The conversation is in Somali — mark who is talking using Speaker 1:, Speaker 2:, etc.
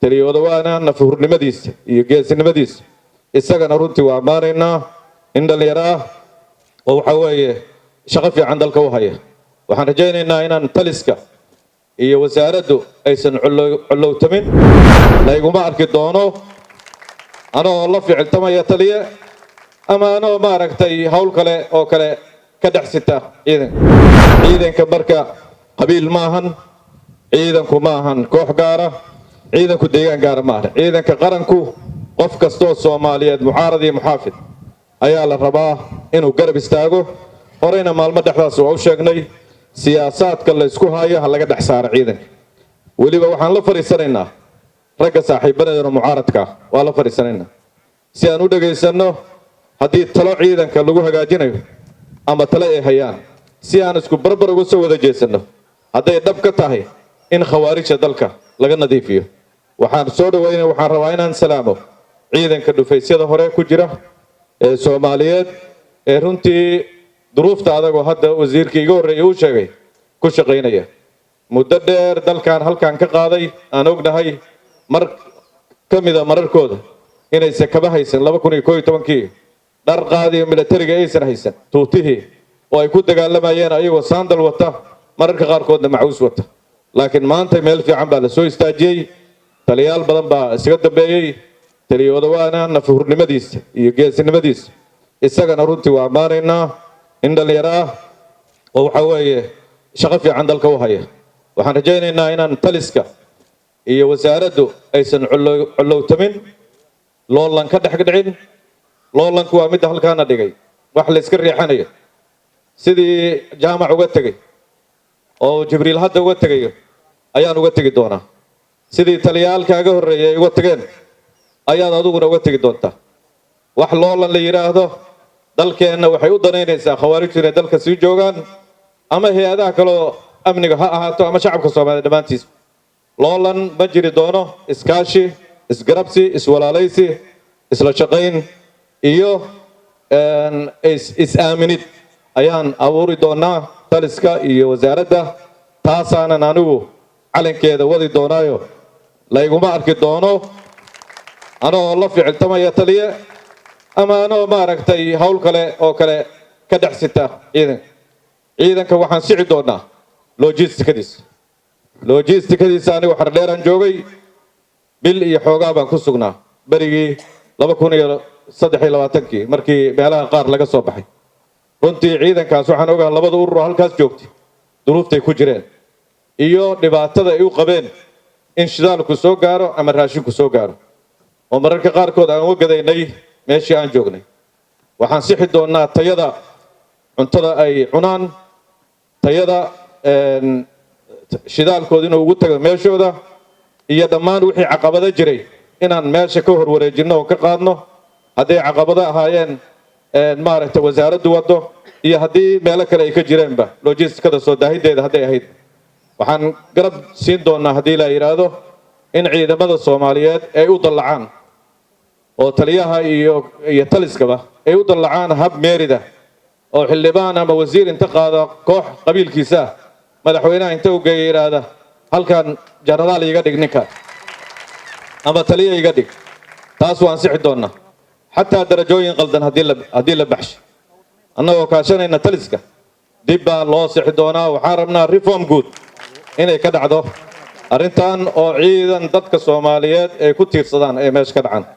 Speaker 1: taliyoodawaana nafhurnimadiisa iyo geesinimadiisa isagana runtii waa amaanaynaa in dhallinyaraa oo waxa weeye shaqo fiican dalka u haya. waxaan rajaynaynaa inaan taliska iyo wasaaraddu aysan collowtamin layguma arki doono anoo la ficiltamaya taliye ama anoo maaragtay hawl kale oo kale ka dhaxsita ciidanka marka qabiil maahan, ciidanku maahan koox gaara, ciidanku deegaan gaara maahan. ciidanka qaranku qof kastoo Soomaaliyeed mucaarad iyo muxaafid ayaa la rabaa inuu garab istaago. horeyna maalmo dhexdaas oo u sheegnay siyaasaadka la isku hayo ha laga dhex saaro ciidanka. weliba waxaan la fariisanaynaa ragga saaxiibadeena mucaaradka waa la fariisanaynaa si aan u dhageysano haddii talo ciidanka lagu hagaajinayo ama talo ay hayaan, si aan isku barbar uga soo wada jeesano hadday dhab ka tahay in khawaarijta dalka laga nadiifiyo. waxaan soo dhaweynaa, waxaan rabaa inaan salaamo ciidanka dhufaysyada hore ku jira ee Soomaaliyeed ee runtii duruufta adag oo hadda wasiirkii iga horreeyay uu sheegay ku shaqaynaya muddo dheer dalkan halkan ka qaaday. aan ognahay mar kamida mararkooda inaysan kaba haysan 2011kii dhar qaadiyo militariga aysan haysan tuutihii oo ay ku dagaalamayeen ayagoo saandal wata, mararka qaarkoodna macuus wata. laakiin maanta meel fiican baa la soo istaajiyey, taliyaal badan baa isaga dambeeyey. taliyoodawaana nafhurnimadiisa iyo geesinimadiisa isagana runtii waa amaanaynaa in dhallinyaraa oo waxa weeye shaqo fiican dalka u haya. waxaan rajaynaynaa inaan taliska iyo wasaaraddu aysan collowtamin loolan ka dhex dhicin. loolanku waa mid halkaana dhigay wax la iska riixanayo sidii jaamac uga tegay oo Jibriil hadda uga tegayo ayaan uga tegi doonaa. sidii taliyaalkaaga horreeyay uga tageen ayaad adiguna uga tegi doontaa. wax loolan la yiraahdo dalkeenna waxay u danaynaysaa khawaarijtu inay dalka sii joogaan ama hay'adaha kale oo amniga ha ahaato ama shacabka Soomaaliyeed dhammaantiis. loolan ma jiri doono, iskaashi, isgarabsi, iswalaalaysi, isla shaqayn iyo is-aaminid ayaan abuuri doonaa taliska iyo wasaaradda. taasaanan anigu calankeeda wadi doonaayo layguma arki doono anoo la ficiltamaya taliye ama anoo maaragtay hawl kale oo kale ka dhaxsita ciidanka. waxaan sixi doonaa logistikadiisa anigu xardheeraan joogay bil iyo xoogaa baan ku sugnaa berigii 2023kii markii meelaha qaar laga soo baxay. runtii ciidankaas waxaan ogahay labada urur oo halkaas joogtay duruuftay ku jireen iyo dhibaatada ay u qabeen in shidaalku soo gaaro ama raashinku soo gaaro oo mararka qaarkood aan uga gadaynay meeshii aan joognay. waxaan sixi doonaa tayada cuntada ay cunaan, tayada shidaalkooda inuu ugu tago meeshooda, iyo dhammaan wixii caqabado jiray inaan meesha ka horwareejinno oo ka qaadno. hadday caqabado ahaayeen maaragtay wasaaraddu wado iyo haddii meelo kale ay ka jireenba logistikada soo daahideeda hadday ahayd. waxaan garab siin doonaa haddii la yiraahdo in ciidamada Soomaaliyeed ay u dallacaan oo taliyaha iyo taliskaba ay u dallacaan hab meerida oo xildhibaan ama wasiir inta qaada koox qabiilkiisa madaxweynaha inta u geeyo yiraahda halkan jenaraal iga dhig ninka ama taliye iga dhig. taas waan sixi doonaa xataa darajooyin qaldan haddii la baxsho annagoo kaashanayna taliska dib baa loo sixi doonaa. waxaan rabnaa reform guud inay ka dhacdo arrintan oo ciidan dadka Soomaaliyeed ay ku tiirsadaan ee meesha ka dhacan.